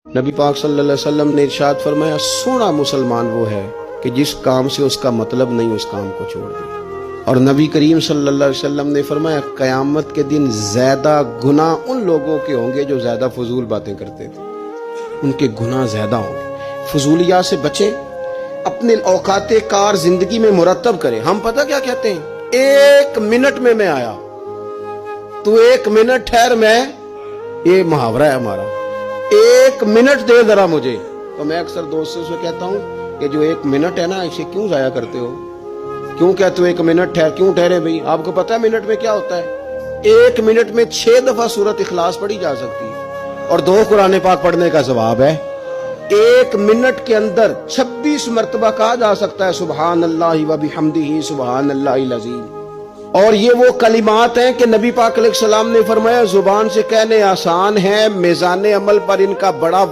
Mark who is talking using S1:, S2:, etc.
S1: نبی پاک صلی اللہ علیہ وسلم نے ارشاد فرمایا سونا مسلمان وہ ہے کہ جس کام سے اس کا مطلب نہیں اس کام کو چھوڑ دے۔ اور نبی کریم صلی اللہ علیہ وسلم نے فرمایا قیامت کے دن زیادہ گناہ ان لوگوں کے ہوں گے جو زیادہ فضول باتیں کرتے تھے، ان کے گناہ زیادہ ہوں گے۔ فضولیات سے بچیں، اپنے اوقات کار زندگی میں مرتب کریں۔ ہم پتہ کیا کہتے ہیں، 1 منٹ میں آیا، تو 1 منٹ ٹھہر، میں یہ محاورہ ہے ہمارا، 1 منٹ دے ذرا مجھے۔ تو میں اکثر دوستوں سے کہتا ہوں کہ جو 1 منٹ ہے نا اسے کیوں ضائع کرتے ہو، کیوں کہتے ہو 1 منٹ ٹھہر، کیوں ٹھہرے بھائی؟ آپ کو پتا ہے منٹ میں کیا ہوتا ہے؟ 1 منٹ میں 6 دفعہ سورۃ اخلاص پڑھی جا سکتی ہے اور 2 قرآن پاک پڑھنے کا ثواب ہے۔ 1 منٹ کے اندر 26 مرتبہ کہا جا سکتا ہے سبحان اللہ و بحمدہ سبحان اللہ العظیم۔ اور یہ وہ کلمات ہیں کہ نبی پاک علیہ السلام نے فرمایا زبان سے کہنے آسان ہیں، میزان عمل پر ان کا بڑا